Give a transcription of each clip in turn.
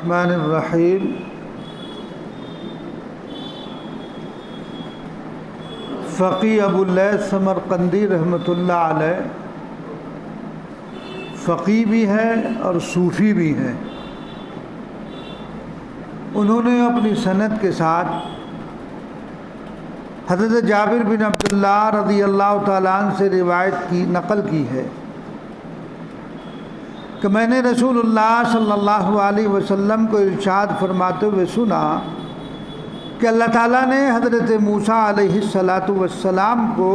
الرحمن الرحیم فقی ابو اللیث سمرقندی رحمۃ اللہ علیہ فقی بھی ہیں اور صوفی بھی ہیں۔ انہوں نے اپنی سند کے ساتھ حضرت جابر بن عبداللہ رضی اللہ تعالیٰ عنہ سے روایت کی نقل کی ہے کہ میں نے رسول اللہ صلی اللہ علیہ وسلم کو ارشاد فرماتے ہوئے سنا کہ اللہ تعالیٰ نے حضرت موسیٰ علیہ السلام کو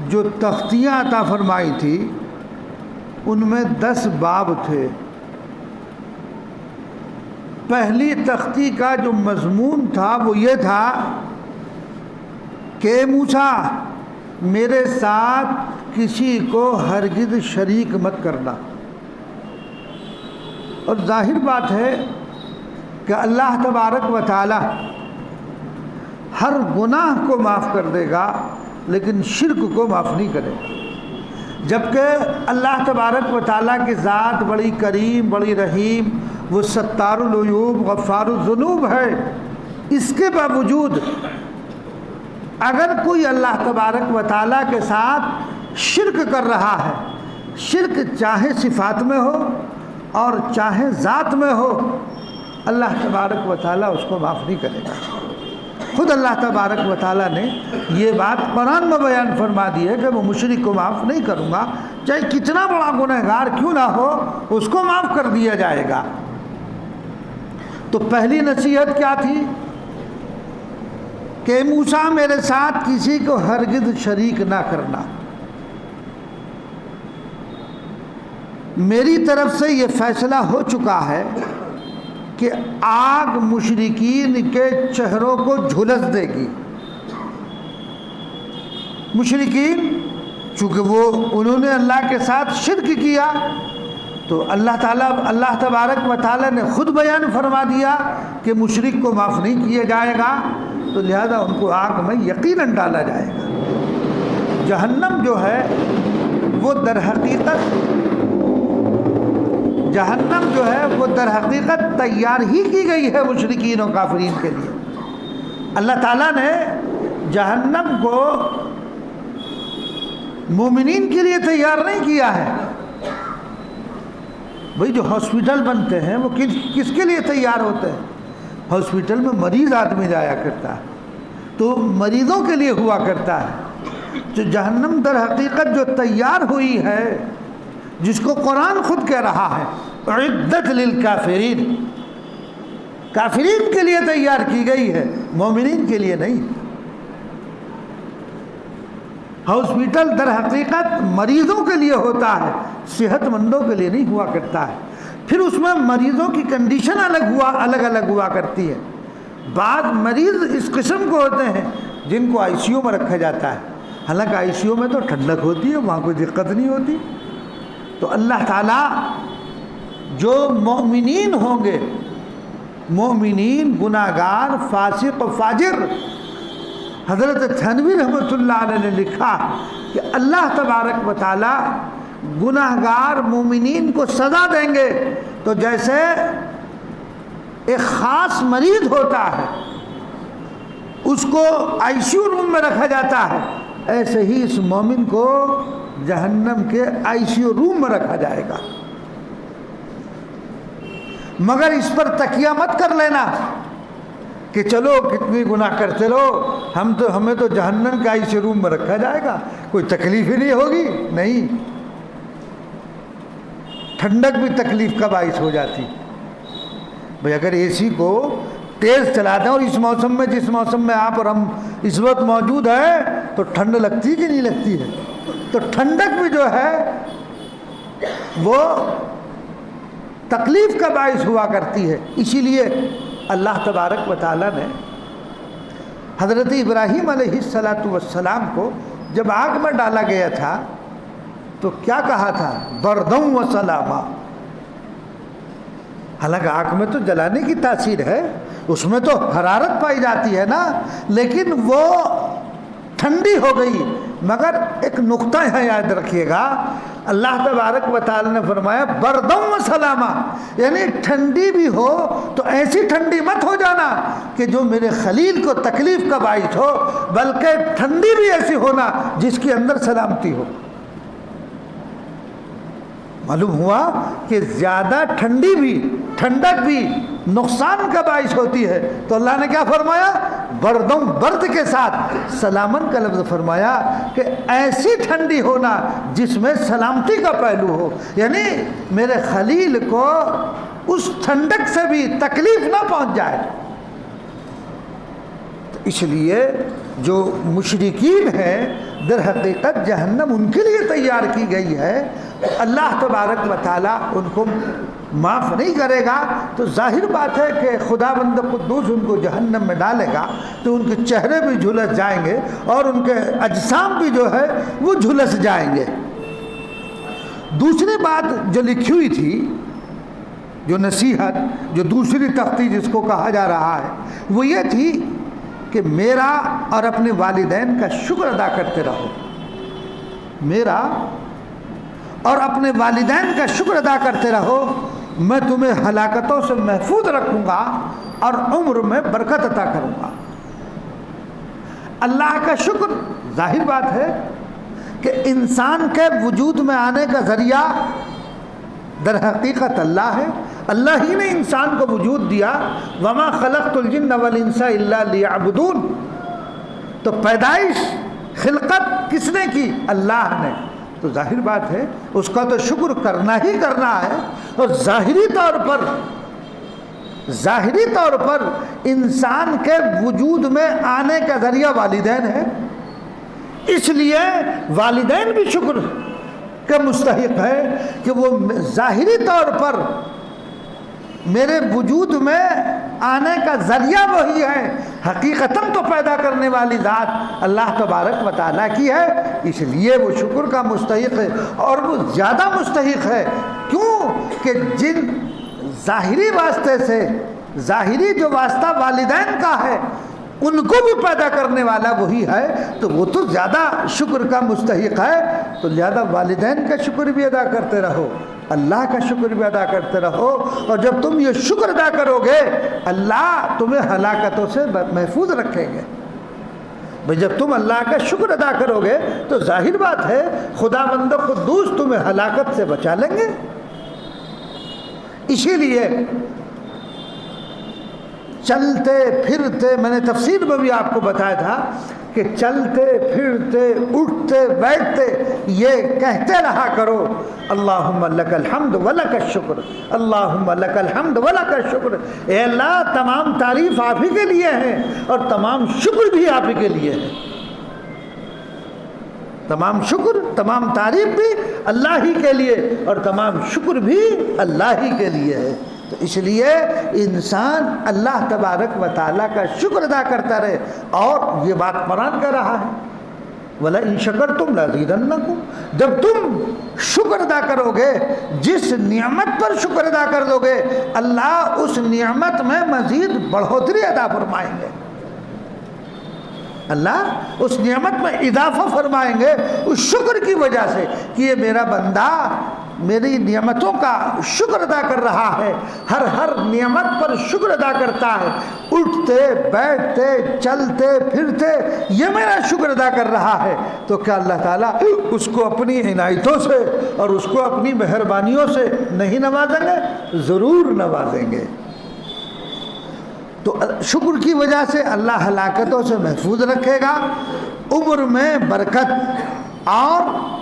جو تختیاں عطا فرمائی تھی ان میں 10 باب تھے۔ پہلی تختی کا جو مضمون تھا وہ یہ تھا کہ موسیٰ میرے ساتھ کسی کو ہرگز شریک مت کرنا۔ اور ظاہر بات ہے کہ اللہ تبارک و تعالی ہر گناہ کو معاف کر دے گا لیکن شرک کو معاف نہیں کرے گا، جبکہ اللہ تبارک و تعالیٰ کی ذات بڑی کریم بڑی رحیم، وہ ستار العیوب غفار الذنوب ہے۔ اس کے باوجود اگر کوئی اللہ تبارک و تعالیٰ کے ساتھ شرک کر رہا ہے، شرک چاہے صفات میں ہو اور چاہے ذات میں ہو، اللہ تبارک و تعالیٰ اس کو معاف نہیں کرے گا۔ خود اللہ تبارک و تعالیٰ نے یہ بات قرآن میں بیان فرما دی ہے کہ وہ مشرک کو معاف نہیں کروں گا، چاہے کتنا بڑا گنہگار کیوں نہ ہو اس کو معاف کر دیا جائے گا۔ تو پہلی نصیحت کیا تھی کہ موسیٰ میرے ساتھ کسی کو ہرگز شریک نہ کرنا۔ میری طرف سے یہ فیصلہ ہو چکا ہے کہ آگ مشرکین کے چہروں کو جھلس دے گی۔ مشرکین چونکہ انہوں نے اللہ کے ساتھ شرک کیا تو اللہ تبارک و تعالیٰ نے خود بیان فرما دیا کہ مشرک کو معاف نہیں کیا جائے گا، تو لہذا ان کو آگ میں یقیناً ڈالا جائے گا۔ جہنم جو ہے وہ در حقیقت تیار ہی کی گئی ہے مشرکین و کافرین کے لیے۔ اللہ تعالیٰ نے جہنم کو مومنین کے لیے تیار نہیں کیا ہے۔ بھئی جو ہاسپٹل بنتے ہیں وہ کس کے لیے تیار ہوتے ہیں؟ ہاسپٹل میں مریض آدمی جایا کرتا ہے تو مریضوں کے لیے ہوا کرتا ہے۔ جو جہنم در حقیقت جو تیار ہوئی ہے، جس کو قرآن خود کہہ رہا ہے اعدت للکافرین، کافرین کے لیے تیار کی گئی ہے، مومنین کے لیے نہیں۔ ہاسپٹل در حقیقت مریضوں کے لیے ہوتا ہے، صحت مندوں کے لیے نہیں ہوا کرتا ہے۔ پھر اس میں مریضوں کی کنڈیشن الگ ہوا کرتی ہے۔ بعض مریض اس قسم کو ہوتے ہیں جن کو آئی سی یو میں رکھا جاتا ہے، حالانکہ آئی سی یو میں تو ٹھنڈک ہوتی ہے، وہاں کوئی دقت نہیں ہوتی۔ تو اللہ تعالیٰ جو مومنین ہوں گے، مومنین گناہگار فاسق و فاجر، حضرت تھنوی رحمۃ اللہ علیہ نے لکھا کہ اللہ تبارک و تعالیٰ گناہگار مومنین کو سزا دیں گے تو جیسے ایک خاص مریض ہوتا ہے اس کو آئی سی یو روم میں رکھا جاتا ہے، ایسے ہی اس مومن کو جہنم کے آئی سی یو روم میں رکھا جائے گا۔ مگر اس پر تکیہ مت کر لینا کہ چلو کتنی گناہ کرتے رہو، ہمیں تو جہنم کے آئی سی یو روم میں رکھا جائے گا، کوئی تکلیف ہی نہیں ہوگی۔ نہیں، ٹھنڈک بھی تکلیف کا باعث ہو جاتی۔ بھئی اگر اے سی کو تیز چلاتے ہیں اور اس موسم میں جس موسم میں آپ اور ہم اس وقت موجود ہیں تو ٹھنڈ لگتی کہ نہیں لگتی ہے؟ تو ٹھنڈک بھی جو ہے وہ تکلیف کا باعث ہوا کرتی ہے۔ اسی لیے اللہ تبارک و تعالیٰ نے حضرت ابراہیم علیہ السلام کو جب آگ میں ڈالا گیا تھا تو کیا کہا تھا؟ بردوں و سلاما۔ حالانکہ آگ میں تو جلانے کی تاثیر ہے، اس میں تو حرارت پائی جاتی ہے نا، لیکن وہ ٹھنڈی ہو گئی مگر ایک نقطہ یہاں یاد رکھیے گا، اللہ تبارک و تعالی نے فرمایا بردم و سلامہ، یعنی ٹھنڈی بھی ہو تو ایسی ٹھنڈی مت ہو جانا کہ جو میرے خلیل کو تکلیف کا باعث ہو، بلکہ ٹھنڈی بھی ایسی ہونا جس کے اندر سلامتی ہو۔ معلوم ہوا کہ زیادہ ٹھنڈی بھی، ٹھنڈک بھی نقصان کا باعث ہوتی ہے، تو اللہ نے کیا فرمایا؟ بردم، برد کے ساتھ سلامن کا لفظ فرمایا کہ ایسی ٹھنڈی ہونا جس میں سلامتی کا پہلو ہو، یعنی میرے خلیل کو اس ٹھنڈک سے بھی تکلیف نہ پہنچ جائے۔ اس لیے جو مشرکین ہیں در حقیقت جہنم ان کے لیے تیار کی گئی ہے، اللہ تبارک و تعالیٰ ان کو معاف نہیں کرے گا، تو ظاہر بات ہے کہ خدا بند قدوس ان کو جہنم میں ڈالے گا تو ان کے چہرے بھی جھلس جائیں گے اور ان کے اجسام بھی جو ہے وہ جھلس جائیں گے۔ دوسری بات جو لکھی ہوئی تھی، جو نصیحت، جو دوسری تختی جس کو کہا جا رہا ہے، وہ یہ تھی کہ میرا اور اپنے والدین کا شکر ادا کرتے رہو، میرا اور اپنے والدین کا شکر ادا کرتے رہو، میں تمہیں ہلاکتوں سے محفوظ رکھوں گا اور عمر میں برکت عطا کروں گا۔ اللہ کا شکر، ظاہر بات ہے کہ انسان کے وجود میں آنے کا ذریعہ در حقیقت اللہ ہے، اللہ ہی نے انسان کو وجود دیا، وما خلقت الجن والانس الا لیعبدون، تو پیدائش، خلقت کس نے کی؟ اللہ نے، تو ظاہر بات ہے اس کا تو شکر کرنا ہی کرنا ہے۔ اور ظاہری طور پر انسان کے وجود میں آنے کا ذریعہ والدین ہے، اس لیے والدین بھی شکر کا مستحق ہے کہ وہ ظاہری طور پر میرے وجود میں آنے کا ذریعہ وہی ہے، حقیقتاً تو پیدا کرنے والی ذات اللہ تبارک و تعالیٰ کی ہے، اس لیے وہ شکر کا مستحق ہے، اور وہ زیادہ مستحق ہے۔ کیوں کہ جن ظاہری واسطے سے، ظاہری جو واسطہ والدین کا ہے، ان کو بھی پیدا کرنے والا وہی ہے، تو وہ تو زیادہ شکر کا مستحق ہے، تو زیادہ والدین کا شکر بھی ادا کرتے رہو، اللہ کا شکر بھی ادا کرتے رہو، اور جب تم یہ شکر ادا کرو گے اللہ تمہیں ہلاکتوں سے محفوظ رکھیں گے۔ بھئی جب تم اللہ کا شکر ادا کرو گے تو ظاہر بات ہے خدا بند قدوس تمہیں ہلاکت سے بچا لیں گے۔ اسی لیے چلتے پھرتے، میں نے تفسیر میں بھی آپ کو بتایا تھا کہ چلتے پھرتے اٹھتے بیٹھتے یہ کہتے رہا کرو اللہم لک الحمد ولک الشکر، اللہم لک الحمد ولک الشکر، اے اللہ تمام تعریف آپ ہی کے لیے ہیں اور تمام شکر بھی آپ ہی کے لیے ہے، تمام شکر، تمام تعریف بھی اللہ ہی کے لیے اور تمام شکر بھی اللہ ہی کے لیے ہے۔ تو اس لیے انسان اللہ تبارک و تعالیٰ کا شکر ادا کرتا رہے، اور یہ بات قرآن کہہ رہا ہے وَلَئِن شَكَرْتُمْ لَأَزِيدَنَّكُمْ، جب تم شکر ادا کرو گے، جس نعمت پر شکر ادا کر دو گے، اللہ اس نعمت میں مزید بڑھوتری عطا فرمائیں گے، اللہ اس نعمت میں اضافہ فرمائیں گے اس شکر کی وجہ سے کہ یہ میرا بندہ میری نعمتوں کا شکر ادا کر رہا ہے، ہر نعمت پر شکر ادا کرتا ہے، اٹھتے بیٹھتے چلتے پھرتے یہ میرا شکر ادا کر رہا ہے، تو کیا اللہ تعالیٰ اس کو اپنی عنایتوں سے اور اس کو اپنی مہربانیوں سے نہیں نوازیں گے؟ ضرور نوازیں گے۔ تو شکر کی وجہ سے اللہ ہلاکتوں سے محفوظ رکھے گا، عمر میں برکت اور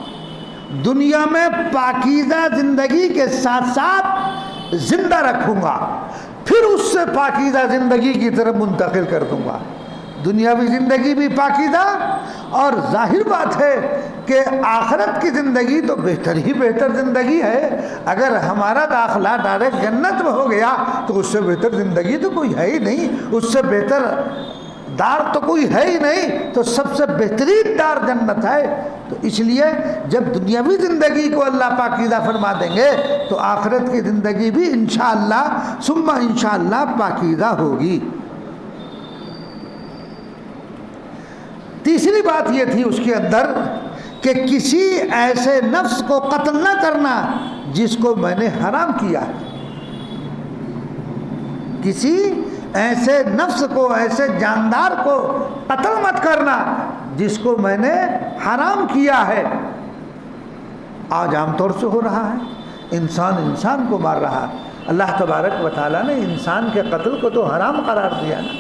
دنیا میں پاکیزہ زندگی کے ساتھ ساتھ زندہ رکھوں گا، پھر اس سے پاکیزہ زندگی کی طرف منتقل کر دوں گا، دنیاوی زندگی بھی پاکیزہ، اور ظاہر بات ہے کہ آخرت کی زندگی تو بہتر ہی بہتر زندگی ہے، اگر ہمارا داخلہ ڈائریکٹ جنت میں ہو گیا تو اس سے بہتر زندگی تو کوئی ہے ہی نہیں، اس سے بہتر دار تو کوئی ہے ہی نہیں، تو سب سے بہترین دار جنت ہے۔ تو اس لیے جب دنیاوی زندگی کو اللہ پاکیزہ فرما دیں گے تو آخرت کی زندگی بھی انشاءاللہ ثم انشاءاللہ پاکیزہ ہوگی۔ تیسری بات یہ تھی اس کے اندر کہ کسی ایسے نفس کو قتل نہ کرنا جس کو میں نے حرام کیا ہے. کسی ایسے نفس کو، ایسے جاندار کو قتل مت کرنا جس کو میں نے حرام کیا ہے. آج عام طور سے ہو رہا ہے، انسان کو مار رہا ہے. اللہ تبارک و تعالیٰ نے انسان کے قتل کو تو حرام قرار دیا نا.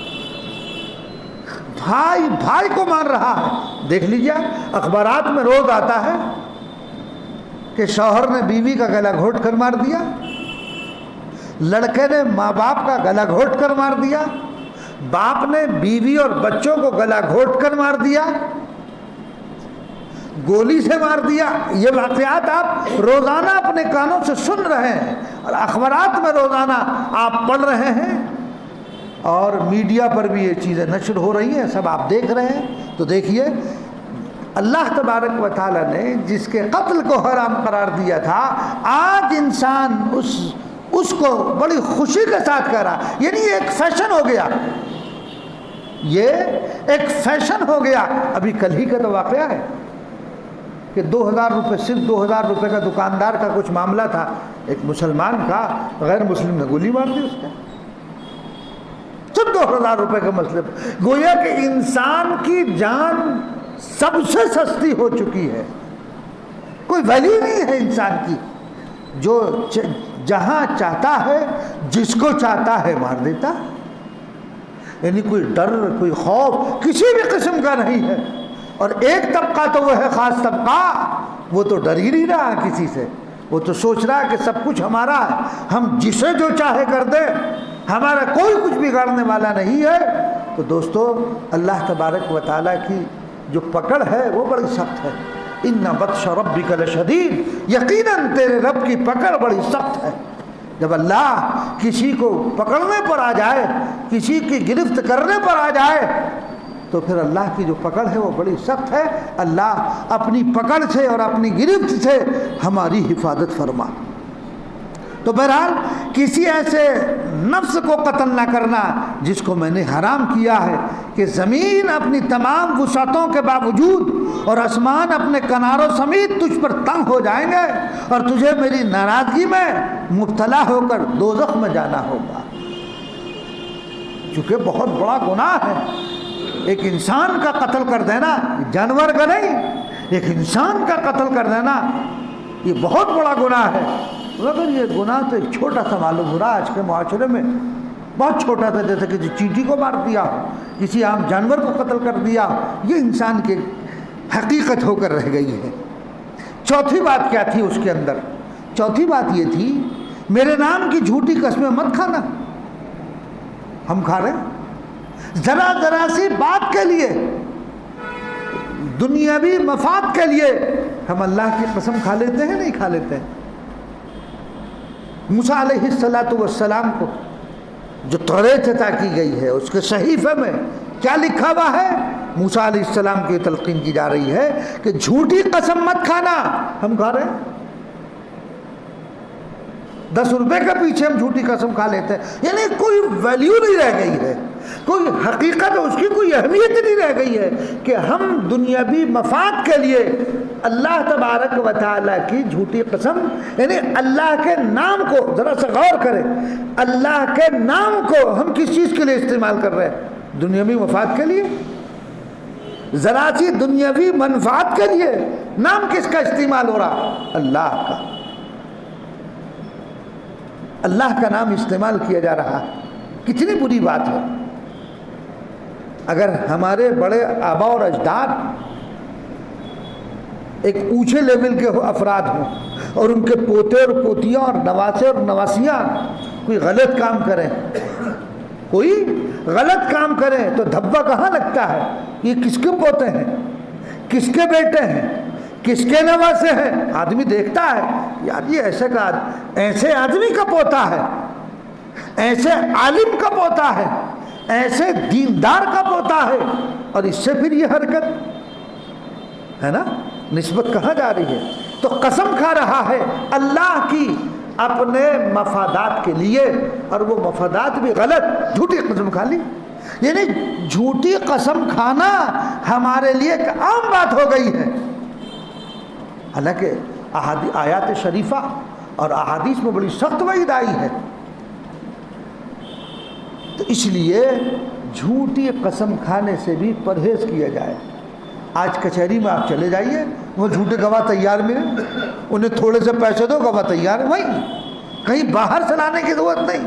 بھائی کو مار رہا ہے. دیکھ لیجیے اخبارات میں روز آتا ہے کہ شوہر نے بیوی کا گلا گھونٹ کر مار دیا، لڑکے نے ماں باپ کا گلا گھونٹ کر مار دیا، باپ نے بیوی اور بچوں کو گلا گھونٹ کر مار دیا، گولی سے مار دیا. یہ واقعات آپ روزانہ اپنے کانوں سے سن رہے ہیں اور اخبارات میں روزانہ آپ پڑھ رہے ہیں، اور میڈیا پر بھی یہ چیزیں نشر ہو رہی ہیں، سب آپ دیکھ رہے ہیں. تو دیکھیے اللہ تبارک و تعالیٰ نے جس کے قتل کو حرام قرار دیا تھا، آج انسان اس کو بڑی خوشی کے ساتھ کر رہا. یعنی یہ ایک فیشن ہو گیا، یہ ایک فیشن ہو گیا. ابھی کل ہی کا تو واقعہ ہے کہ 2000 روپے، صرف 2000 روپے کا دکاندار کا کچھ معاملہ تھا. ایک مسلمان کا غیر مسلم نے گولی مار دی اس کا، صرف 2000 روپے کا مسئلہ. گویا کہ انسان کی جان سب سے سستی ہو چکی ہے، کوئی ویلیو نہیں ہے انسان کی. جو جہاں چاہتا ہے، جس کو چاہتا ہے مار دیتا. یعنی کوئی ڈر، کوئی خوف کسی بھی قسم کا نہیں ہے. اور ایک طبقہ تو وہ ہے خاص طبقہ، وہ تو ڈر ہی نہیں رہا کسی سے. وہ تو سوچ رہا ہے کہ سب کچھ ہمارا ہے، ہم جسے جو چاہے کر دیں، ہمارا کوئی کچھ بگاڑنے والا نہیں ہے. تو دوستو اللہ تبارک و تعالیٰ کی جو پکڑ ہے وہ بڑی سخت ہے. ان بطش ربک لشدید، یقیناً تیرے رب کی پکڑ بڑی سخت ہے. جب اللہ کسی کو پکڑنے پر آ جائے، کسی کی گرفت کرنے پر آ جائے، تو پھر اللہ کی جو پکڑ ہے وہ بڑی سخت ہے. اللہ اپنی پکڑ سے اور اپنی گرفت سے ہماری حفاظت فرما. تو بہرحال کسی ایسے نفس کو قتل نہ کرنا جس کو میں نے حرام کیا ہے کہ زمین اپنی تمام وسعتوں کے باوجود اور آسمان اپنے کناروں سمیت تجھ پر تنگ ہو جائیں گے اور تجھے میری ناراضگی میں مبتلا ہو کر دوزخ میں جانا ہوگا. چونکہ بہت بڑا گناہ ہے ایک انسان کا قتل کر دینا، جانور کا نہیں، ایک انسان کا قتل کر دینا یہ بہت بڑا گناہ ہے. مگر یہ گناہ تو ایک چھوٹا سا معلوم ہو رہا ہے آج کے معاشرے میں، بہت چھوٹا تھا، جیسے کسی چینٹی کو مار دیا، کسی عام جانور کو قتل کر دیا. یہ انسان کی حقیقت ہو کر رہ گئی ہے. چوتھی بات کیا تھی اس کے اندر؟ چوتھی بات یہ تھی میرے نام کی جھوٹی قسمیں مت کھانا. ہم کھا رہے ہیں ذرا سی بات کے لیے، دنیاوی مفاد کے لیے ہم اللہ کی قسم کھا لیتے ہیں، نہیں کھا لیتے ہیں. موسیٰ علیہ السلام کو جو توریت عطا کی گئی ہے اس کے صحیفے میں کیا لکھا ہوا ہے؟ موسیٰ علیہ السلام کی تلقین کی جا رہی ہے کہ جھوٹی قسم مت کھانا. ہم کھا رہے ہیں 10 روپے کے پیچھے ہم جھوٹی قسم کھا لیتے ہیں. یعنی کوئی ویلیو نہیں رہ گئی ہے، کوئی حقیقت اس کی کوئی اہمیت نہیں رہ گئی ہے کہ ہم دنیاوی مفاد کے لیے اللہ تبارک و تعالیٰ کی جھوٹی قسم، یعنی اللہ کے نام کو ذرا سا غور کریں، اللہ کے نام کو ہم کس چیز کے لیے استعمال کر رہے ہیں؟ دنیاوی مفاد کے لیے، ذرا سی دنیاوی منفعت کے لیے. نام کس کا استعمال ہو رہا؟ اللہ کا. اللہ کا نام استعمال کیا جا رہا ہے. کتنی بری بات ہے. اگر ہمارے بڑے آبا اور اجداد ایک اونچے لیول کے افراد ہوں اور ان کے پوتے اور پوتیاں اور نواسے اور نواسیاں کوئی غلط کام کریں، کوئی غلط کام کریں تو دھبا کہاں لگتا ہے؟ یہ کس کے پوتے ہیں، کس کے بیٹے ہیں، کس کے نواسے ہیں؟ آدمی دیکھتا ہے یار یہ ایسے آدمی کا پوتا ہے، ایسے عالم کا پوتا ہے، ایسے دیندار کا پوتا ہے، اور اس سے پھر یہ حرکت ہے نا، نسبت کہاں جا رہی ہے؟ تو قسم کھا رہا ہے اللہ کی اپنے مفادات کے لیے، اور وہ مفادات بھی غلط، جھوٹی قسم کھا لی. یعنی جھوٹی قسم کھانا ہمارے لیے ایک عام بات ہو گئی ہے. حالانکہ آیات شریفہ اور احادیث میں بڑی سخت وعید آئی ہے. تو اس لیے جھوٹی قسم کھانے سے بھی پرہیز کیا جائے. آج کچہری میں آپ چلے جائیے, وہ جھوٹے گواہ تیار ملے, انہیں تھوڑے سے پیسے دو, گواہ تیار ہے. وہی کہیں باہر سے لانے کی ضرورت نہیں,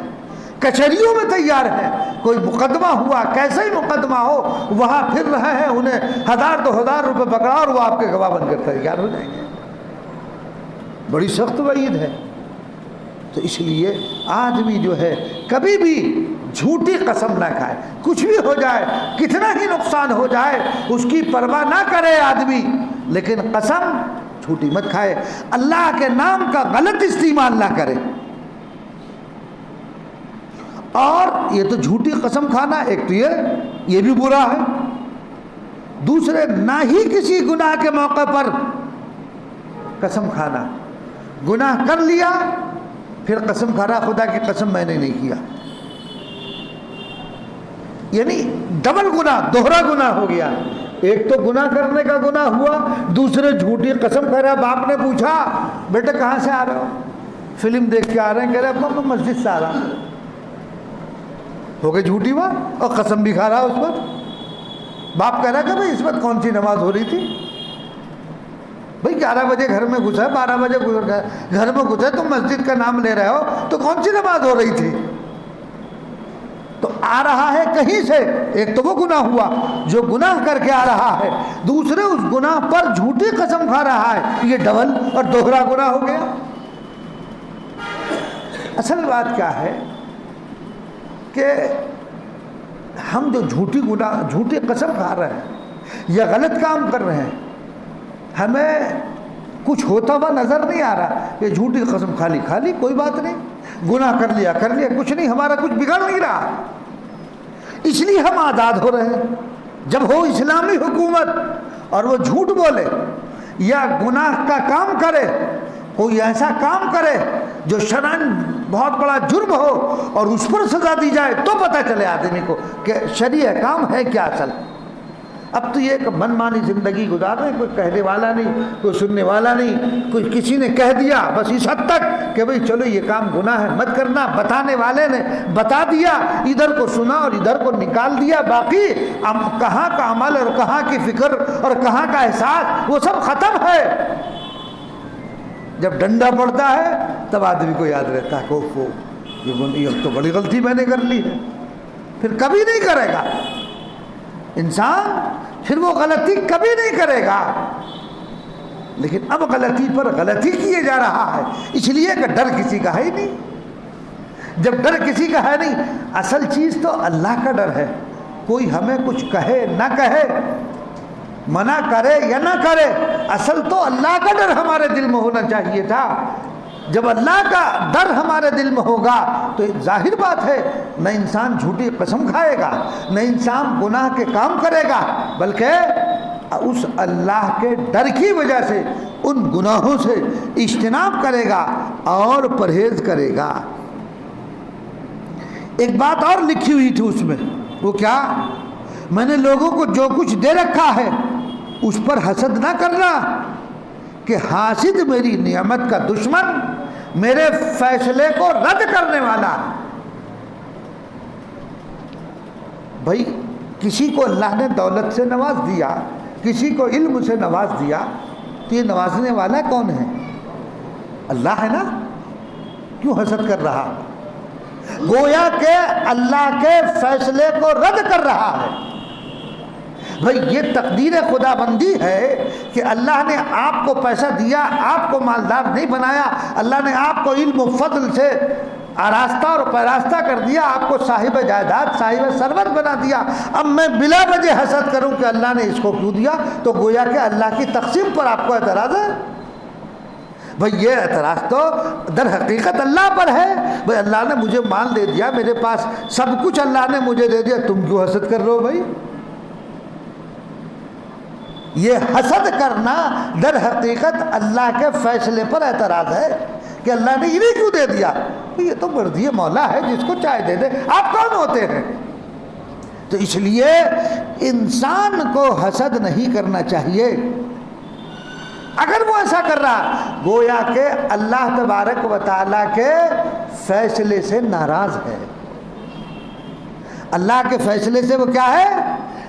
کچہریوں میں تیار ہے. کوئی مقدمہ ہوا, کیسا ہی مقدمہ ہو, وہاں پھر رہے ہیں, انہیں 1000 2000 روپے پکڑا اور وہ آپ کے گواہ بن کر تیار ہو جائیں گے. بڑی سخت وعید ہے. تو اس لیے آدمی جو ہے کبھی بھی جھوٹی قسم نہ کھائے. کچھ بھی ہو جائے, کتنا ہی نقصان ہو جائے, اس کی پرواہ نہ کرے آدمی, لیکن قسم جھوٹی مت کھائے. اللہ کے نام کا غلط استعمال نہ کرے. اور یہ تو جھوٹی قسم کھانا ایک تو یہ بھی برا ہے. دوسرے, نہ ہی کسی گناہ کے موقع پر قسم کھانا. گناہ کر لیا پھر قسم کھا رہا, خدا کی قسم میں نے نہیں کیا. یعنی ڈبل گناہ, دوہرا گناہ ہو گیا. ایک تو گناہ کرنے کا گناہ ہوا, دوسرے جھوٹی قسم کھا رہا. باپ نے پوچھا بیٹا کہاں سے آ رہے ہو, فلم دیکھ کے آ رہے ہیں. کہہ رہے ابا میں مسجد سے آ رہا ہوں. ہو گئی جھوٹی بات, اور قسم بھی کھا رہا اس وقت. باپ کہہ رہا کہ بھائی اس وقت کون سی نماز ہو رہی تھی؟ بھائی 11 بجے گھر میں گھسے, 12 بجے گھر میں گھسے, تم مسجد کا نام لے رہے ہو, تو کون سی نماز ہو رہی تھی؟ تو آ رہا ہے کہیں سے. ایک تو وہ گناہ ہوا جو گناہ کر کے آ رہا ہے, دوسرے اس گناہ پر جھوٹی قسم کھا رہا ہے. یہ ڈبل اور دوہرا گناہ ہو گیا. اصل بات کیا ہے کہ ہم جو جھوٹی قسم کھا رہے ہیں یا غلط کام کر رہے ہیں, ہمیں کچھ ہوتا ہوا نظر نہیں آ رہا. یہ جھوٹی قسم کھا لی, کوئی بات نہیں. گناہ کر لیا, کچھ نہیں, ہمارا کچھ بگڑ نہیں رہا. اس لیے ہم آزاد ہو رہے ہیں. جب ہو اسلامی حکومت اور وہ جھوٹ بولے یا گناہ کا کام کرے, کوئی ایسا کام کرے جو شرعاً بہت بڑا جرم ہو اور اس پر سزا دی جائے, تو پتہ چلے آدمی کو کہ شرعی کام ہے کیا اصل. اب تو یہ کہ من مانی زندگی گزار رہے ہیں, کوئی کہنے والا نہیں, کوئی سننے والا نہیں. کوئی کسی نے کہہ دیا بس اس حد تک کہ بھئی چلو یہ کام گناہ ہے مت کرنا. بتانے والے نے بتا دیا, ادھر کو سنا اور ادھر کو نکال دیا. باقی کہاں کا عمل اور کہاں کی فکر اور کہاں کا احساس, وہ سب ختم ہے. جب ڈنڈا پڑتا ہے تب آدمی کو یاد رہتا ہے کہ اوفو یہ تو بڑی غلطی میں نے کر لی ہے. پھر کبھی نہیں کرے گا انسان, پھر وہ غلطی کبھی نہیں کرے گا. لیکن اب غلطی پر غلطی کیے جا رہا ہے, اس لیے کہ ڈر کسی کا ہے ہی نہیں. جب ڈر کسی کا ہے نہیں, اصل چیز تو اللہ کا ڈر ہے. کوئی ہمیں کچھ کہے نہ کہے, منع کرے یا نہ کرے, اصل تو اللہ کا ڈر ہمارے دل میں ہونا چاہیے تھا. جب اللہ کا ڈر ہمارے دل میں ہوگا تو ظاہر بات ہے نہ انسان جھوٹی قسم کھائے گا, نہ انسان گناہ کے کام کرے گا, بلکہ اس اللہ کے ڈر کی وجہ سے ان گناہوں سے اجتناب کرے گا اور پرہیز کرے گا. ایک بات اور لکھی ہوئی تھی اس میں, وہ کیا, میں نے لوگوں کو جو کچھ دے رکھا ہے اس پر حسد نہ کرنا کہ حاسد میری نعمت کا دشمن, میرے فیصلے کو رد کرنے والا. بھائی کسی کو اللہ نے دولت سے نواز دیا, کسی کو علم سے نواز دیا, تو یہ نوازنے والا کون ہے؟ اللہ ہے نا. کیوں حسد کر رہا؟ گویا کہ اللہ کے فیصلے کو رد کر رہا ہے. بھئی یہ تقدیر خدا بندی ہے کہ اللہ نے آپ کو پیسہ دیا, آپ کو مالدار نہیں بنایا, اللہ نے آپ کو علم و فضل سے آراستہ اور پیراستہ کر دیا, آپ کو صاحب جائیداد صاحب ثروت بنا دیا. اب میں بلا وجہ حسد کروں کہ اللہ نے اس کو کیوں دیا, تو گویا کہ اللہ کی تقسیم پر آپ کو اعتراض ہے. بھئی یہ اعتراض تو در حقیقت اللہ پر ہے. بھئی اللہ نے مجھے مال دے دیا, میرے پاس سب کچھ اللہ نے مجھے دے دیا, تم کیوں حسد کر رہے ہو؟ بھئی یہ حسد کرنا در حقیقت اللہ کے فیصلے پر اعتراض ہے کہ اللہ نے انہیں کیوں دے دیا. یہ تو مرضی مولا ہے, جس کو چاہے دے دے. آپ کون ہوتے ہیں؟ تو اس لیے انسان کو حسد نہیں کرنا چاہیے. اگر وہ ایسا کر رہا گویا کہ اللہ تبارک و تعالیٰ کے فیصلے سے ناراض ہے. اللہ کے فیصلے سے وہ کیا ہے؟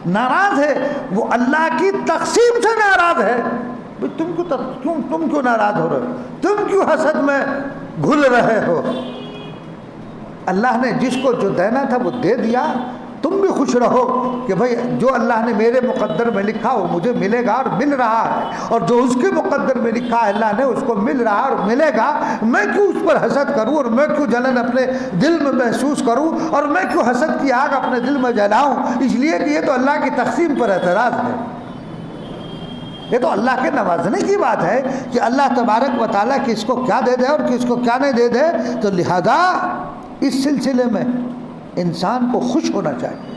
ناراض ہے. وہ اللہ کی تقسیم سے ناراض ہے. تم کیوں ناراض ہو رہے ہو؟ تم کیوں حسد میں گھل رہے ہو؟ اللہ نے جس کو جو دینا تھا وہ دے دیا. تم بھی خوش رہو کہ بھئی جو اللہ نے میرے مقدر میں لکھا وہ مجھے ملے گا اور مل رہا ہے، اور جو اس کے مقدر میں لکھا ہے اللہ نے اس کو مل رہا اور ملے گا. میں کیوں اس پر حسد کروں اور میں کیوں جلن اپنے دل میں محسوس کروں اور میں کیوں حسد کی آگ اپنے دل میں جلاؤں؟ اس لیے کہ یہ تو اللہ کی تقسیم پر اعتراض ہے. یہ تو اللہ کے نوازنے کی بات ہے کہ اللہ تبارک و تعالیٰ کس کو کیا دے دے اور کس کو کیا نہیں دے دے. تو لہذا اس سلسلے میں انسان کو خوش ہونا چاہیے،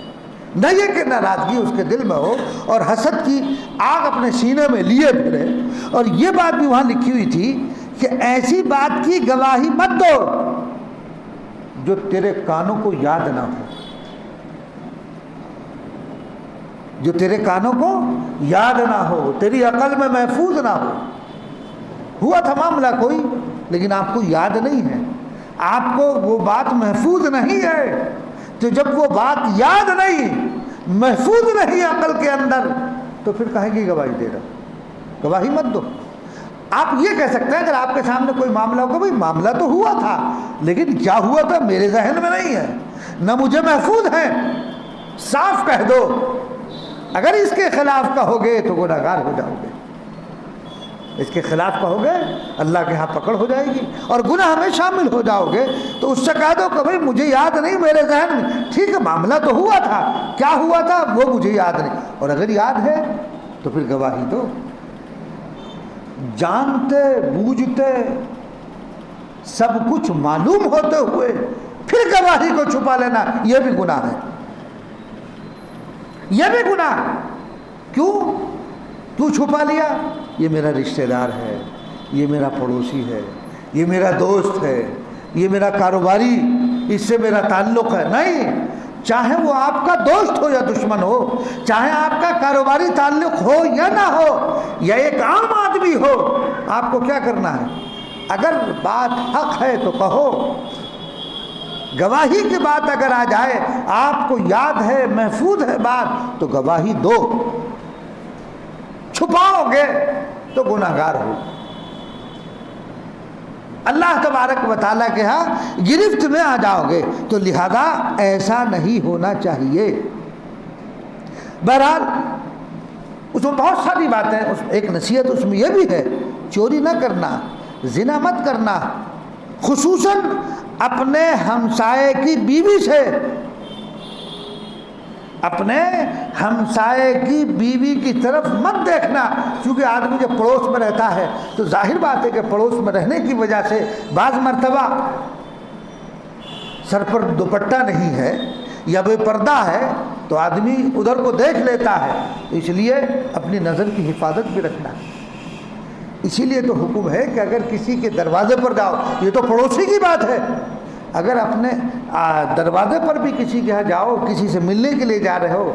نہ یہ کہ ناراضگی اس کے دل میں ہو اور حسد کی آگ اپنے سینے میں لیے پھرے. اور یہ بات بھی وہاں لکھی ہوئی تھی کہ ایسی بات کی گواہی مت دو جو تیرے کانوں کو یاد نہ ہو، جو تیرے کانوں کو یاد نہ ہو، تیری عقل میں محفوظ نہ ہو. ہوا تھا معاملہ کوئی لیکن آپ کو یاد نہیں ہے، آپ کو وہ بات محفوظ نہیں ہے. تو جب وہ بات یاد نہیں، محفوظ نہیں عقل کے اندر، تو پھر کہے گی گواہی دے رہا. گواہی مت دو. آپ یہ کہہ سکتے ہیں اگر آپ کے سامنے کوئی معاملہ ہوگا بھائی معاملہ تو ہوا تھا لیکن کیا ہوا تھا میرے ذہن میں نہیں ہے، نہ مجھے محفوظ ہے، صاف کہہ دو. اگر اس کے خلاف کہو گے تو گناہگار ہو جاؤ گے، اس کے خلاف کہو گے اللہ کے ہاں پکڑ ہو جائے گی اور گناہ میں شامل ہو جاؤ گے. تو اس سے کہہ دو کہ بھائی مجھے یاد نہیں، میرے ذہن میں ٹھیک ہے معاملہ تو ہوا تھا، کیا ہوا تھا وہ مجھے یاد نہیں. اور اگر یاد ہے تو پھر گواہی دو. جانتے بوجھتے سب کچھ معلوم ہوتے ہوئے پھر گواہی کو چھپا لینا یہ بھی گناہ ہے، یہ بھی گناہ. کیوں چھپا لیا؟ یہ میرا رشتہ دار ہے، یہ میرا پڑوسی ہے، یہ میرا دوست ہے، یہ میرا کاروباری، اس سے میرا تعلق ہے. نہیں، چاہے وہ آپ کا دوست ہو یا دشمن ہو، چاہے آپ کا کاروباری تعلق ہو یا نہ ہو، یا ایک عام آدمی ہو، آپ کو کیا کرنا ہے؟ اگر بات حق ہے تو کہو. گواہی کی بات اگر آ جائے، آپ کو یاد ہے، محفوظ ہے بات، تو گواہی دو. چھپاؤ گے تو گناہگار ہو. اللہ تبارک و تعالیٰ کے ہاں گرفت میں آ جاؤ گے. تو لہذا ایسا نہیں ہونا چاہیے. بہرحال اس میں بہت ساری باتیں، ایک نصیحت اس میں یہ بھی ہے چوری نہ کرنا، زنا مت کرنا، خصوصاً اپنے ہمسائے کی بیوی سے. اپنے ہمسائے کی بیوی کی طرف مت دیکھنا، کیونکہ آدمی جب پڑوس میں رہتا ہے تو ظاہر بات ہے کہ پڑوس میں رہنے کی وجہ سے بعض مرتبہ سر پر دوپٹہ نہیں ہے یا بے پردہ ہے تو آدمی ادھر کو دیکھ لیتا ہے. اس لیے اپنی نظر کی حفاظت بھی رکھنا. اسی لیے تو حکم ہے کہ اگر کسی کے دروازے پر جاؤ، یہ تو پڑوسی کی بات ہے، اگر اپنے دروازے پر بھی کسی کے یہاں جاؤ، کسی سے ملنے کے لیے جا رہے ہو،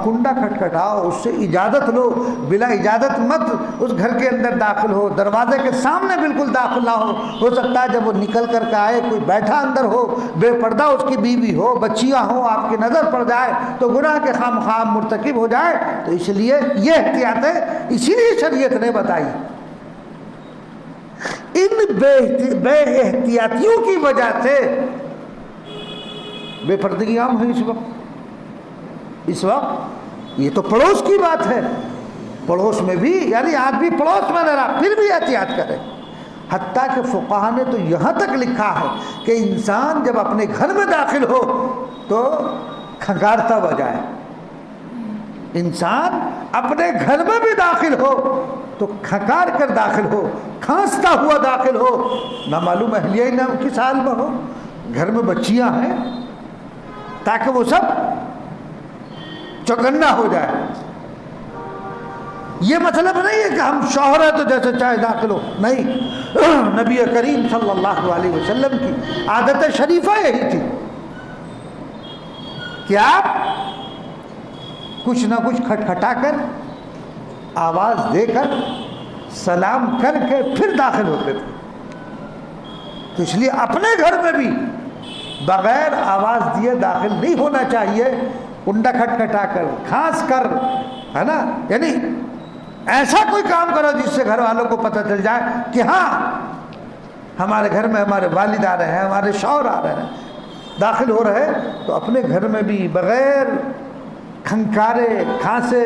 کنڈا کھٹکھٹاؤ، اس سے اجازت لو. بلا اجازت مت اس گھر کے اندر داخل ہو، دروازے کے سامنے بالکل داخل نہ ہو سکتا ہے جب وہ نکل کر کے آئے کوئی بیٹھا اندر ہو، بے پردہ اس کی بیوی ہو، بچیاں ہوں، آپ کی نظر پڑ جائے تو گناہ کے خواہ مرتکب ہو جائے. تو اس لیے یہ احتیاطیں اسی لیے شریعت نے بتائی. ان بے احتیاطیوں کی وجہ سے بے پردگی عام ہے اس وقت. یہ تو پڑوس کی بات ہے، پڑوس میں بھی یعنی آدمی پڑوس میں رہا پھر بھی احتیاط کرے. حتیٰ کہ فقہا نے تو یہاں تک لکھا ہے کہ انسان جب اپنے گھر میں داخل ہو تو کھنگارتا بجائے. انسان اپنے گھر میں بھی داخل ہو تو کھنکار کر داخل ہو، کھانستا ہوا داخل ہو. نہ معلوم اہلیہ ہی نہ کس حال میں ہو، گھر میں بچیاں ہیں، تاکہ وہ سب چوکنا ہو جائے. یہ مطلب نہیں ہے کہ ہم شوہر ہیں تو جیسے چاہے داخل ہو، نہیں. نبی کریم صلی اللہ علیہ وسلم کی عادت شریفہ یہی تھی کہ آپ کچھ نہ کچھ کھٹکھٹا کر، آواز دے کر، سلام کر کے پھر داخل ہوتے تھے۔ تو اس لیے اپنے گھر میں بھی بغیر آواز دیے داخل نہیں ہونا چاہیے، کنڈا کھٹکھٹا کر، کھانس کر، ہے نا، یعنی ایسا کوئی کام کرو جس سے گھر والوں کو پتہ چل جائے کہ ہاں ہمارے گھر میں ہمارے والد آ رہے ہیں، ہمارے شوہر آ رہے ہیں، داخل ہو رہے ہیں۔ تو اپنے گھر میں بھی بغیر کھنکارے کھانسے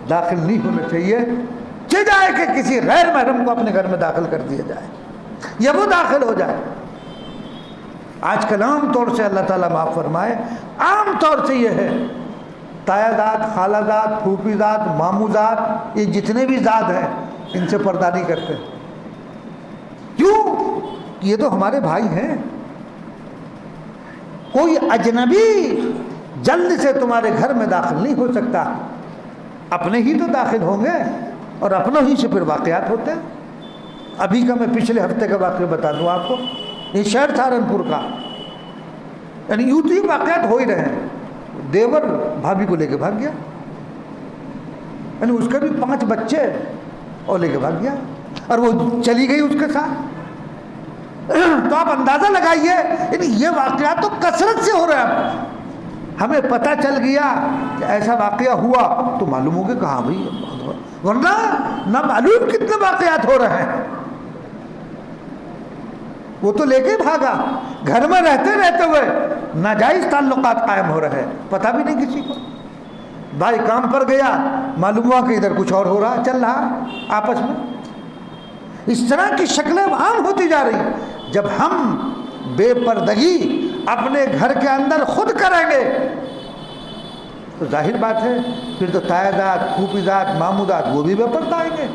داخل نہیں ہونا چاہیے، کہ جائے کہ کسی غیر محرم کو اپنے گھر میں داخل کر دیا جائے یا وہ داخل ہو جائے۔ آج کل عام طور سے اللہ تعالیٰ معاف فرمائے، عام طور سے یہ ہے، تایا داد، خالہ داد، پھوپھی داد، ماموں داد، یہ جتنے بھی داد ہیں ان سے پردہ نہیں کرتے۔ کیوں؟ یہ تو ہمارے بھائی ہیں، کوئی اجنبی جلد سے تمہارے گھر میں داخل نہیں ہو سکتا، اپنے ہی تو داخل ہوں گے، اور اپنوں ہی سے پھر واقعات ہوتے ہیں۔ ابھی کا میں پچھلے ہفتے کا واقعہ بتا دوں آپ کو، یہ شہر سہارنپور کا، یعنی یوں تو یہ واقعات ہو ہی رہے ہیں۔ دیور بھابھی کو لے کے بھاگ گیا، یعنی اس کے بھی 5 بچے اور لے کے بھاگ گیا، اور وہ چلی گئی اس کے ساتھ۔ تو آپ اندازہ لگائیے، یعنی یہ واقعات تو کثرت سے ہو رہے ہیں۔ ہمیں پتہ چل گیا کہ ایسا واقعہ ہوا تو معلوم ہو گیا کہاں بھائی، ورنہ نہ معلوم کتنے واقعات ہو رہے ہیں۔ وہ تو لے کے بھاگا، گھر میں رہتے رہتے ہوئے ناجائز تعلقات قائم ہو رہے ہیں، پتہ بھی نہیں کسی کو۔ بھائی کام پر گیا، معلوم ہوا کہ ادھر کچھ اور ہو رہا، چل رہا آپس میں۔ اس طرح کی شکلیں عام ہوتی جا رہی ہیں۔ جب ہم بے پردگی اپنے گھر کے اندر خود کریں گے تو ظاہر بات ہے پھر تو تایا داد، پھوپھی داد، ماموں داد وہ بھی بے پردہ آئیں گے۔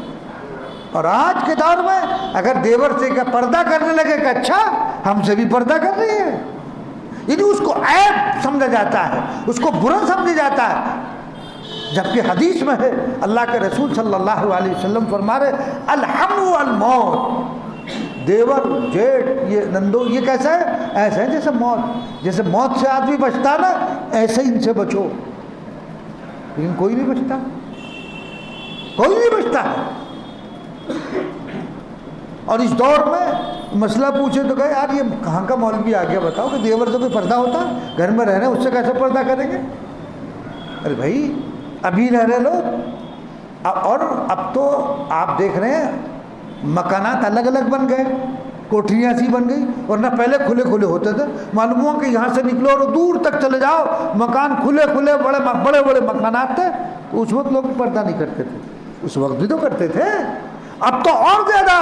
اور آج کے دور میں اگر دیور سے کا پردہ کرنے لگے کہ اچھا ہم سے بھی پردہ کر رہی ہے، یعنی اس کو عیب سمجھا جاتا ہے، اس کو برا سمجھا جاتا ہے۔ جبکہ حدیث میں ہے، اللہ کے رسول صلی اللہ علیہ وسلم فرما رہے الحم والموت، دیور جیٹ یہ نندو یہ کیسا ہے؟ ایسا ہے جیسے موت، جیسے موت سے آدمی بچتا نا ایسے ان سے بچو، لیکن کوئی نہیں بچتا، کوئی نہیں بچتا ہے۔ اور اس دور میں مسئلہ پوچھے تو کہے یار یہ کہاں کا مولوی آ گیا، بتاؤ کہ دیور سے کوئی پردہ ہوتا ہے؟ گھر میں رہنے اس سے کیسے پردہ کریں گے؟ ارے بھائی ابھی رہ رہے لوگ، اور اب تو آپ دیکھ رہے ہیں مکانات الگ الگ بن گئے، کوٹھریاں سی بن گئی، ورنہ پہلے کھلے کھلے ہوتے تھے۔ معلوم ہوا کہ یہاں سے نکلو اور دور تک چلے جاؤ مکان کھلے کھلے بڑے بڑے مکانات تھے، تو اس وقت لوگ پردہ نہیں کرتے تھے، اس وقت بھی تو کرتے تھے۔ اب تو اور زیادہ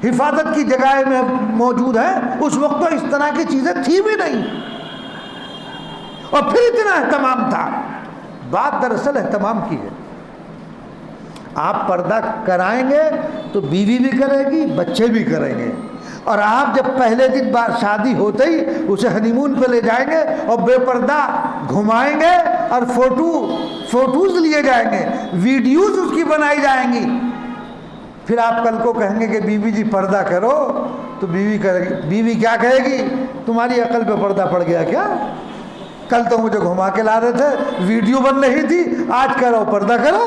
حفاظت کی جگہیں میں موجود ہیں، اس وقت تو اس طرح کی چیزیں تھی بھی نہیں، اور پھر اتنا اہتمام تھا۔ بات دراصل اہتمام کی ہے۔ آپ پردہ کرائیں گے تو بیوی بھی کرے گی، بچے بھی کریں گے، اور آپ جب پہلے دن بعد شادی ہوتے ہی اسے ہنی مون پہ لے جائیں گے اور بے پردہ گھمائیں گے اور فوٹوز لیے جائیں گے، ویڈیوز اس کی بنائی جائیں گی، پھر آپ کل کو کہیں گے کہ بیوی جی پردہ کرو، تو بیوی کیا کہے گی؟ تمہاری عقل پہ پردہ پڑ گیا کیا؟ کل تو مجھے گھما کے لا رہے تھے، ویڈیو بن رہی تھی، آج کہہ رہو پردہ کرو۔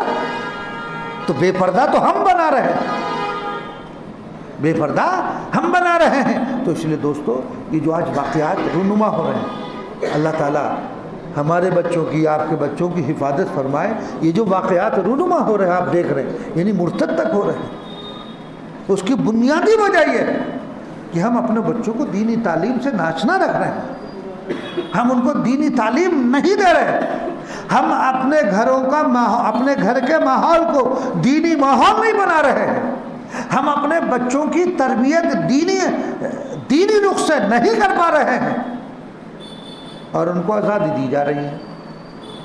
تو بے پردہ تو ہم بنا رہے ہیں، بے پردہ ہم بنا رہے ہیں۔ تو اس لیے دوستو یہ جو آج واقعات رونما ہو رہے ہیں، اللہ تعالیٰ ہمارے بچوں کی، آپ کے بچوں کی حفاظت فرمائے۔ یہ جو واقعات رونما ہو رہے ہیں آپ دیکھ رہے ہیں، یعنی مرتد تک ہو رہے ہیں، اس کی بنیادی وجہ یہ ہے کہ ہم اپنے بچوں کو دینی تعلیم سے ناچنا رکھ رہے ہیں، ہم ان کو دینی تعلیم نہیں دے رہے، ہم اپنے گھروں کا اپنے گھر کے ماحول کو دینی ماحول نہیں بنا رہے ہیں، ہم اپنے بچوں کی تربیت دینی رخ سے نہیں کر پا رہے ہیں، اور ان کو آزادی دی جا رہی ہے۔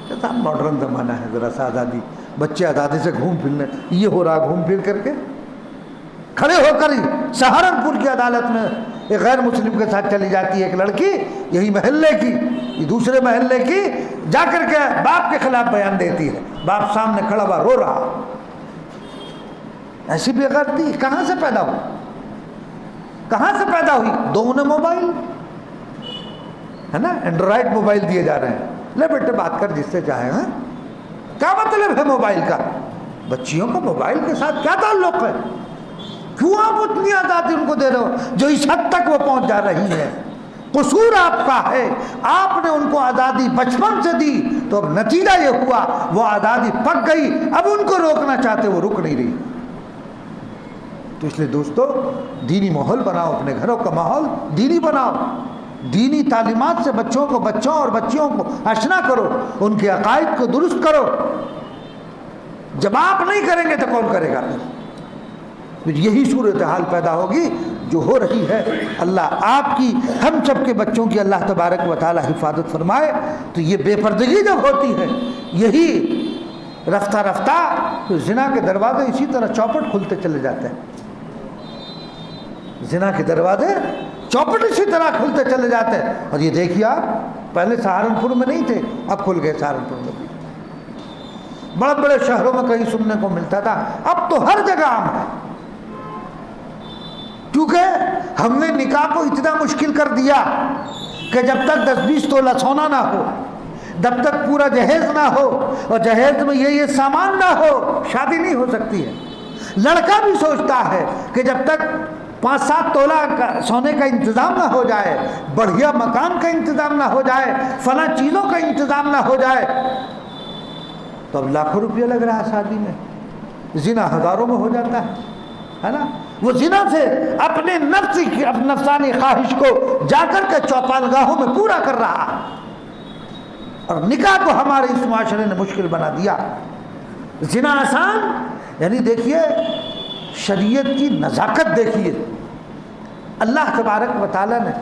جیسا ماڈرن زمانہ ہے، ذرا سا آزادی، بچے آزادی سے گھوم پھرنے، یہ ہو رہا گھوم پھر کر کے کھڑے ہو کر ہی سہارنپور کی عدالت میں ایک غیر مسلم کے ساتھ چلی جاتی ہے ایک لڑکی، یہی محلے کی، یہ دوسرے محلے کی، جا کر کے باپ کے خلاف بیان دیتی ہے، باپ سامنے کھڑا ہوا رو رہا۔ ایسی بے غیرتی کہاں سے پیدا ہوئی؟ کہاں سے پیدا ہوئی؟ دونوں موبائل ہے نا، اینڈرائڈ موبائل دیے جا رہے ہیں، لے بیٹے بات کر جس سے چاہے، ہاں کیا مطلب ہے موبائل کا؟ بچیوں کو موبائل کے ساتھ کیا تعلق ہے؟ کیوں آپ اتنی آزادی ان کو دے رہے ہو جو اس حد تک وہ پہنچ جا رہی ہے؟ قصور آپ کا ہے، آپ نے ان کو آزادی بچپن سے دی تو اب نتیجہ یہ ہوا وہ آزادی پک گئی، اب ان کو روکنا چاہتے وہ رک نہیں رہی۔ تو اس لیے دوستو دینی ماحول بناؤ، اپنے گھروں کا ماحول دینی بناؤ، دینی تعلیمات سے بچوں اور بچیوں کو آشنا کرو، ان کے عقائد کو درست کرو۔ جب آپ نہیں کریں گے تو کون کرے گا؟ پھر یہی صورتحال پیدا ہوگی جو ہو رہی ہے۔ اللہ آپ کی، ہم سب کے بچوں کی اللہ تبارک و تعالی حفاظت فرمائے۔ تو یہ بے پردگی جب ہوتی ہے، یہی رفتہ رفتہ تو زنا کے دروازے اسی طرح چوپٹ کھلتے چلے جاتے ہیں، زنا کے دروازے چوپٹ اسی طرح کھلتے چلے جاتے ہیں۔ اور یہ دیکھیے آپ، پہلے سہارنپور میں نہیں تھے، اب کھل گئے سہارنپور میں بھی، بڑے بڑے شہروں میں کہیں سننے کو ملتا تھا، اب تو ہر جگہ عام ہے، کیونکہ ہم نے نکاح کو اتنا مشکل کر دیا کہ جب تک 10-20 تولہ سونا نہ ہو، جب تک پورا جہیز نہ ہو، اور جہیز میں یہ سامان نہ ہو، شادی نہیں ہو سکتی ہے۔ لڑکا بھی سوچتا ہے کہ جب تک 5-7 تولہ سونے کا انتظام نہ ہو جائے، بڑھیا مکان کا انتظام نہ ہو جائے، فلاں چیزوں کا انتظام نہ ہو جائے، تو اب لاکھوں روپیہ لگ رہا ہے شادی میں، زنا ہزاروں میں ہو جاتا ہے نا۔ وہ زنا سے اپنے نفسانی خواہش کو جا کر کے چوپالگاہوں میں پورا کر رہا ہے، اور نکاح کو ہمارے اس معاشرے نے مشکل بنا دیا۔ زنا آسان، یعنی دیکھیے شریعت کی نزاکت دیکھیے، اللہ تبارک و تعالیٰ نے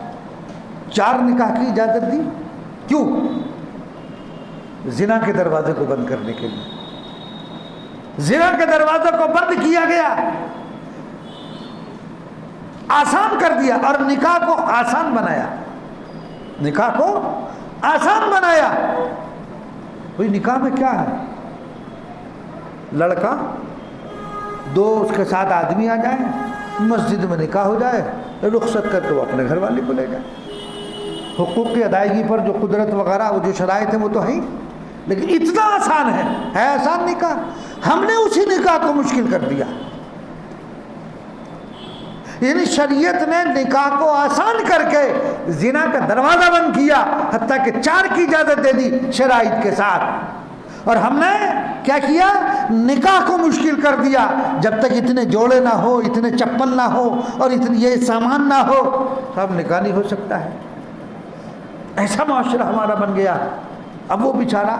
4 نکاح کی اجازت دی، کیوں؟ زنا کے دروازے کو بند کرنے کے لیے۔ زنا کے دروازے کو بند کیا گیا، آسان کر دیا، اور نکاح کو آسان بنایا، نکاح کو آسان بنایا۔ بھئی نکاح میں کیا ہے؟ لڑکا 2 اس کے ساتھ آدمی آ جائیں، مسجد میں نکاح ہو جائے، رخصت کر کے وہ اپنے گھر والے کو لے جائے۔ حقوق کی ادائیگی پر جو قدرت وغیرہ وہ جو شرائط ہیں وہ تو ہیں، لیکن اتنا آسان ہے آسان نکاح؟ ہم نے اسی نکاح کو مشکل کر دیا۔ یعنی شریعت نے نکاح کو آسان کر کے زنا کا دروازہ بند کیا، حتیٰ کہ 4 کی اجازت دے دی شرائط کے ساتھ، اور ہم نے کیا کیا؟ نکاح کو مشکل کر دیا۔ جب تک اتنے جوڑے نہ ہو، اتنے چپل نہ ہو، اور اتنے یہ سامان نہ ہو، تب نکاح نہیں ہو سکتا ہے۔ ایسا معاشرہ ہمارا بن گیا۔ اب وہ بیچارہ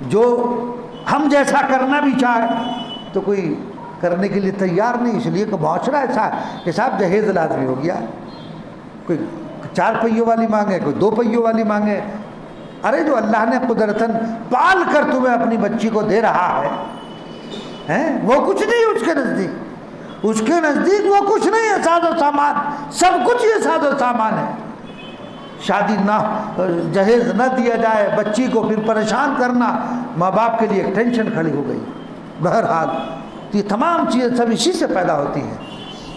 جو ہم جیسا کرنا بھی چاہے تو کوئی کرنے کے لیے تیار نہیں، اس لیے کہ معاشرہ ایسا ہے کہ صاحب جہیز لازمی ہو گیا، کوئی 4 پہیوں والی مانگے، کوئی 2 پہیوں والی مانگے۔ ارے جو اللہ نے قدرتاً پال کر تمہیں اپنی بچی کو دے رہا ہے وہ کچھ نہیں اس کے نزدیک، اس کے نزدیک وہ کچھ نہیں ہے، ساز و سامان، سب کچھ یہ ساز و سامان ہے۔ شادی نہ، جہیز نہ دیا جائے، بچی کو پھر پریشان کرنا، ماں باپ کے لیے ایک ٹینشن کھڑی ہو گئی۔ بہرحال یہ تمام چیزیں سب اسی سے پیدا ہوتی ہیں۔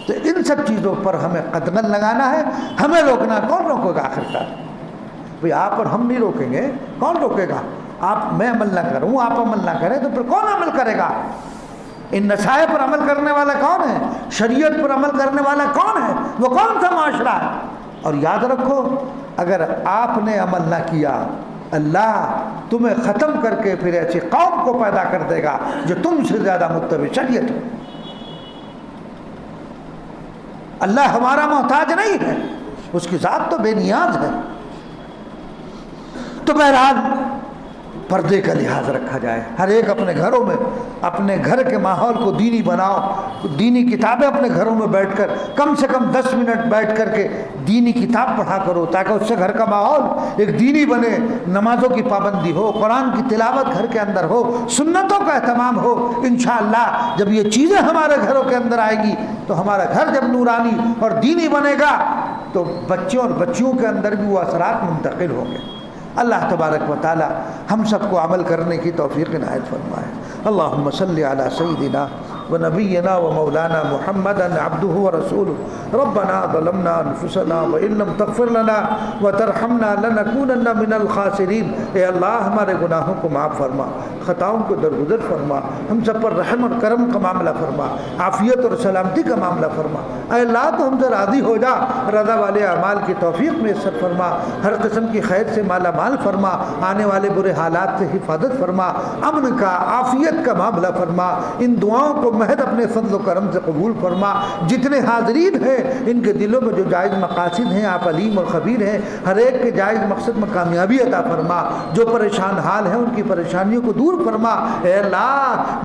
تو ان سب چیزوں پر ہمیں قدغن لگانا ہے، ہمیں روکنا، کون روکے گا آخرکار؟ بھئی آپ اور ہم نہیں روکیں گے، کون روکے گا؟ میں عمل نہ کروں، آپ عمل نہ کریں تو پھر کون عمل کرے گا؟ ان نصائح پر عمل کرنے والا کون ہے؟ شریعت پر عمل کرنے والا کون ہے؟ وہ کون سا معاشرہ ہے؟ اور یاد رکھو، اگر آپ نے عمل نہ کیا، اللہ تمہیں ختم کر کے پھر ایسی قوم کو پیدا کر دے گا جو تم سے زیادہ متبع شریعت ہو۔ اللہ ہمارا محتاج نہیں ہے، اس کی ذات تو بے نیاز ہے۔ تو بہرحال پردے کا لحاظ رکھا جائے، ہر ایک اپنے گھروں میں اپنے گھر کے ماحول کو دینی بناؤ، دینی کتابیں اپنے گھروں میں بیٹھ کر کم سے کم 10 منٹ بیٹھ کر کے دینی کتاب پڑھا کرو، تاکہ اس سے گھر کا ماحول ایک دینی بنے، نمازوں کی پابندی ہو، قرآن کی تلاوت گھر کے اندر ہو، سنتوں کا اہتمام ہو۔ انشاءاللہ جب یہ چیزیں ہمارے گھروں کے اندر آئے گی تو ہمارا گھر جب نورانی اور دینی بنے گا تو بچوں اور بچیوں کے اندر بھی وہ اثرات منتقل ہوں گے۔ اللہ تبارک و تعالی ہم سب کو عمل کرنے کی توفیق عنایت فرمائے۔ اللہم صلی علی سیدنا ونبينا ومولانا محمدا عبده ورسوله ربنا ظلمنا انفسنا وان لم تغفر لنا وترحمنا لنكونن من الخاسرین۔ اے اللہ ہمارے گناہوں کو معاف فرما، خطاؤں کو درگزر فرما، ہم سب پر رحم اور کرم کا معاملہ فرما، عافیت اور سلامتی کا معاملہ فرما۔ اے اللہ تو ہم سے راضی ہو جا، رضا والے اعمال کی توفیق میسر فرما، ہر قسم کی خیر سے مالا مال فرما، آنے والے برے حالات سے حفاظت فرما، امن کا عافیت کا معاملہ فرما۔ ان دعاؤں کو محض اپنے فضل و کرم سے قبول فرما۔ جتنے حاضرین ہیں ان کے دلوں میں جو جائز مقاصد ہیں آپ علیم اور خبیر ہیں، ہر ایک کے جائز مقصد میں کامیابی عطا فرما۔ جو پریشان حال ہیں ان کی پریشانیوں کو دور فرما۔ اے اللہ